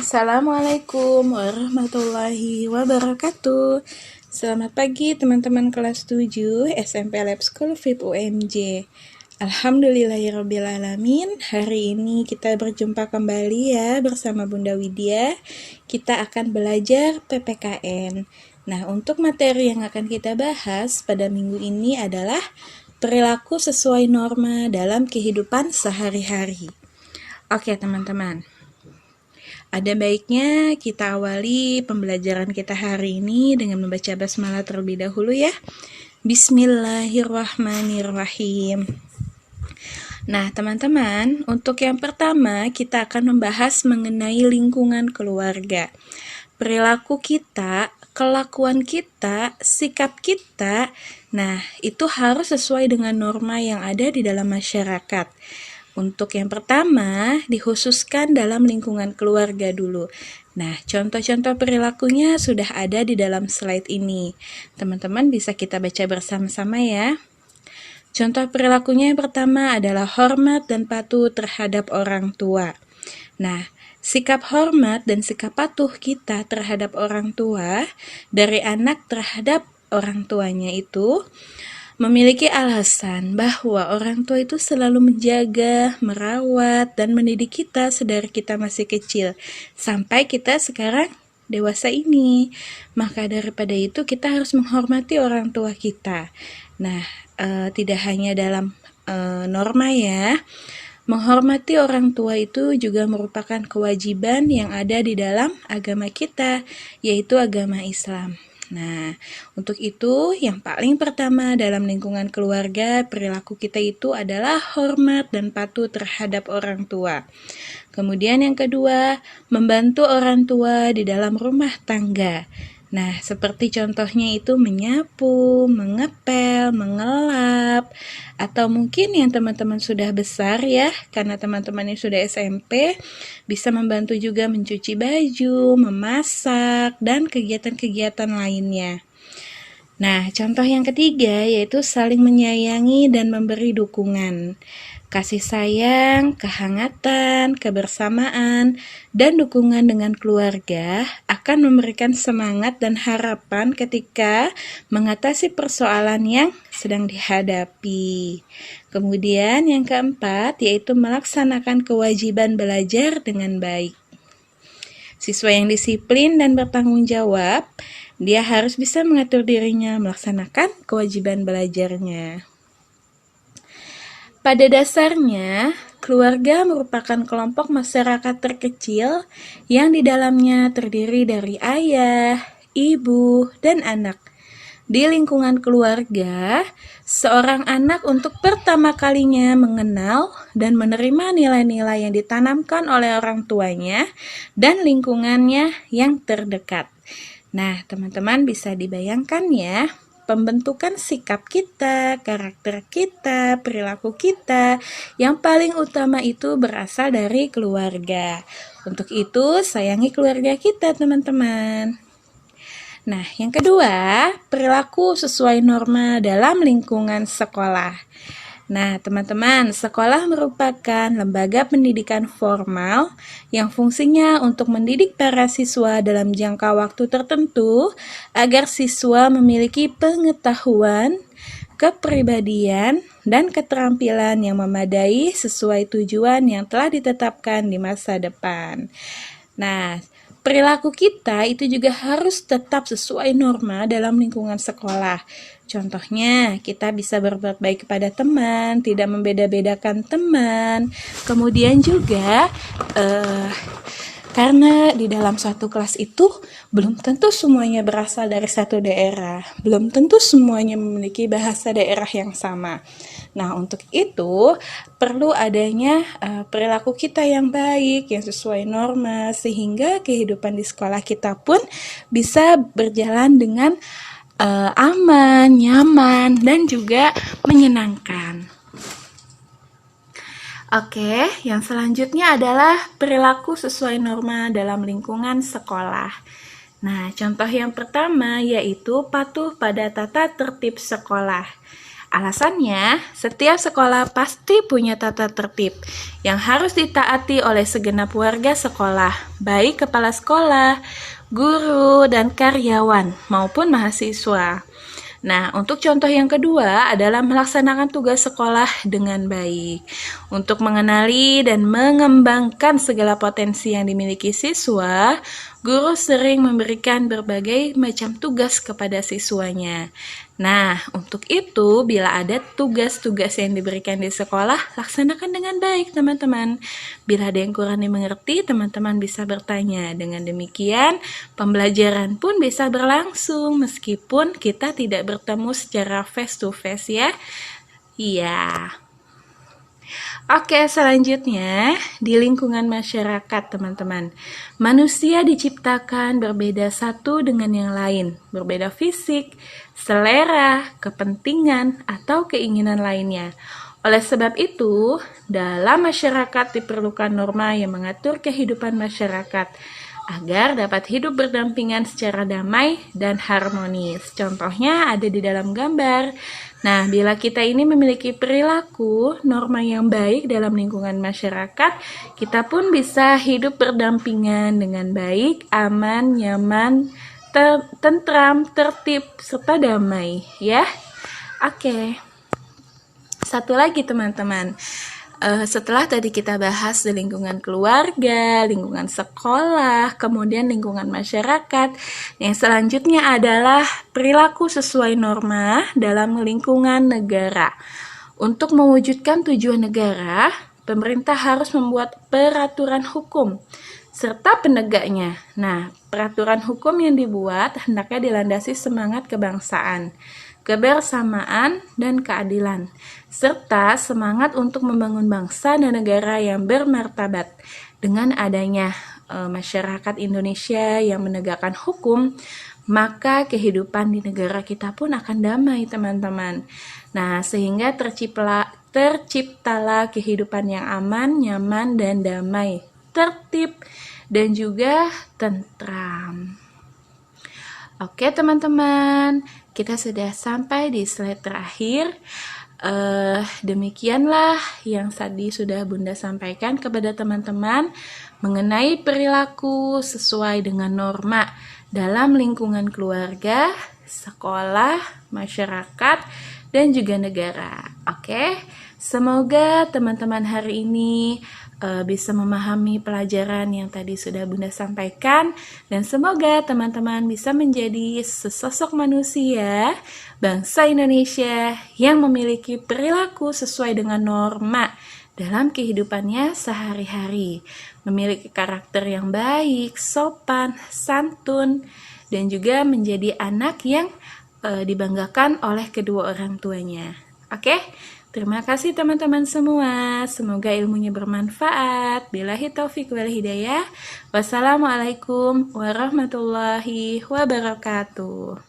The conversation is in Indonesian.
Assalamualaikum warahmatullahi wabarakatuh. Selamat pagi teman-teman kelas 7 SMP Lab School VIP UMJ. Alhamdulillahirrabbilalamin. Hari ini kita berjumpa kembali ya bersama Bunda Widya. Kita akan belajar PPKN. Nah, untuk materi yang akan kita bahas pada minggu ini adalah perilaku sesuai norma dalam kehidupan sehari-hari. Oke teman-teman, ada baiknya kita awali pembelajaran kita hari ini dengan membaca basmalah terlebih dahulu ya. Bismillahirrahmanirrahim. Nah teman-teman, untuk yang pertama kita akan membahas mengenai lingkungan keluarga. Perilaku kita, kelakuan kita, sikap kita, nah itu harus sesuai dengan norma yang ada di dalam masyarakat. Untuk yang pertama, dikhususkan dalam lingkungan keluarga dulu. Nah, contoh-contoh perilakunya sudah ada di dalam slide ini. Teman-teman bisa kita baca bersama-sama ya. Contoh perilakunya yang pertama adalah hormat dan patuh terhadap orang tua. Nah, sikap hormat dan sikap patuh kita terhadap orang tua dari anak terhadap orang tuanya itu memiliki alasan bahwa orang tua itu selalu menjaga, merawat, dan mendidik kita sedari kita masih kecil sampai kita sekarang dewasa ini. Maka daripada itu kita harus menghormati orang tua kita. Nah, tidak hanya dalam norma ya, menghormati orang tua itu juga merupakan kewajiban yang ada di dalam agama kita, yaitu agama Islam. Nah, untuk itu yang paling pertama dalam lingkungan keluarga, perilaku kita itu adalah hormat dan patuh terhadap orang tua. Kemudian yang kedua, membantu orang tua di dalam rumah tangga. Nah, seperti contohnya itu menyapu, mengepel, mengelap, atau mungkin yang teman-teman sudah besar ya, karena teman-teman yang sudah SMP, bisa membantu juga mencuci baju, memasak, dan kegiatan-kegiatan lainnya. Nah, contoh yang ketiga yaitu saling menyayangi dan memberi dukungan. Kasih sayang, kehangatan, kebersamaan, dan dukungan dengan keluarga akan memberikan semangat dan harapan ketika mengatasi persoalan yang sedang dihadapi. Kemudian yang keempat yaitu melaksanakan kewajiban belajar dengan baik. Siswa yang disiplin dan bertanggung jawab, dia harus bisa mengatur dirinya melaksanakan kewajiban belajarnya. Pada dasarnya, keluarga merupakan kelompok masyarakat terkecil yang di dalamnya terdiri dari ayah, ibu, dan anak. Di lingkungan keluarga, seorang anak untuk pertama kalinya mengenal dan menerima nilai-nilai yang ditanamkan oleh orang tuanya dan lingkungannya yang terdekat. Nah, teman-teman bisa dibayangkan ya, pembentukan sikap kita, karakter kita, perilaku kita, yang paling utama itu berasal dari keluarga. Untuk itu, sayangi keluarga kita, teman-teman. Nah, yang kedua, perilaku sesuai norma dalam lingkungan sekolah. Nah, teman-teman, sekolah merupakan lembaga pendidikan formal yang fungsinya untuk mendidik para siswa dalam jangka waktu tertentu agar siswa memiliki pengetahuan, kepribadian, dan keterampilan yang memadai sesuai tujuan yang telah ditetapkan di masa depan. Nah, perilaku kita itu juga harus tetap sesuai norma dalam lingkungan sekolah. Contohnya, kita bisa berbuat baik kepada teman, tidak membeda-bedakan teman. Kemudian juga, karena di dalam suatu kelas itu belum tentu semuanya berasal dari satu daerah, belum tentu semuanya memiliki bahasa daerah yang sama. Nah, untuk itu perlu adanya perilaku kita yang baik, yang sesuai norma, sehingga kehidupan di sekolah kita pun bisa berjalan dengan aman, nyaman, dan juga menyenangkan. Oke, yang selanjutnya adalah perilaku sesuai norma dalam lingkungan sekolah. Nah, contoh yang pertama yaitu patuh pada tata tertib sekolah. Alasannya, setiap sekolah pasti punya tata tertib yang harus ditaati oleh segenap warga sekolah, baik kepala sekolah, guru, dan karyawan maupun mahasiswa. Nah, untuk contoh yang kedua adalah melaksanakan tugas sekolah dengan baik. Untuk mengenali dan mengembangkan segala potensi yang dimiliki siswa, guru sering memberikan berbagai macam tugas kepada siswanya. Nah, untuk itu, bila ada tugas-tugas yang diberikan di sekolah, laksanakan dengan baik, teman-teman. Bila ada yang kurang dimengerti, teman-teman bisa bertanya. Dengan demikian, pembelajaran pun bisa berlangsung meskipun kita tidak bertemu secara face to face ya. Iya. Oke, selanjutnya di lingkungan masyarakat, teman-teman. Manusia diciptakan berbeda satu dengan yang lain, berbeda fisik, selera, kepentingan, atau keinginan lainnya. Oleh sebab itu, dalam masyarakat diperlukan norma yang mengatur kehidupan masyarakat agar dapat hidup berdampingan secara damai dan harmonis. Contohnya ada di dalam gambar. Nah, bila kita ini memiliki perilaku, norma yang baik dalam lingkungan masyarakat, kita pun bisa hidup berdampingan dengan baik, aman, nyaman, tentram, tertib, serta damai, ya. Oke. Satu lagi, teman-teman. Setelah tadi kita bahas di lingkungan keluarga, lingkungan sekolah, kemudian lingkungan masyarakat, yang selanjutnya adalah perilaku sesuai norma dalam lingkungan negara. Untuk mewujudkan tujuan negara, pemerintah harus membuat peraturan hukum serta penegaknya. Nah, peraturan hukum yang dibuat hendaknya dilandasi semangat kebangsaan, kebersamaan, dan keadilan, serta semangat untuk membangun bangsa dan negara yang bermartabat. Dengan adanya masyarakat Indonesia yang menegakkan hukum, maka kehidupan di negara kita pun akan damai, teman-teman. Nah, sehingga terciptalah kehidupan yang aman, nyaman, dan damai, tertib, dan juga tentram. Oke, teman-teman, kita sudah sampai di slide terakhir. Demikianlah yang tadi sudah Bunda sampaikan kepada teman-teman mengenai perilaku sesuai dengan norma dalam lingkungan keluarga, sekolah, masyarakat, dan juga negara. Oke, semoga teman-teman hari ini bisa memahami pelajaran yang tadi sudah Bunda sampaikan, dan semoga teman-teman bisa menjadi sesosok manusia bangsa Indonesia yang memiliki perilaku sesuai dengan norma dalam kehidupannya sehari-hari, memiliki karakter yang baik, sopan, santun, dan juga menjadi anak yang dibanggakan oleh kedua orang tuanya. Oke? Terima kasih teman-teman semua. Semoga ilmunya bermanfaat. Billahi taufik wal hidayah. Wassalamualaikum warahmatullahi wabarakatuh.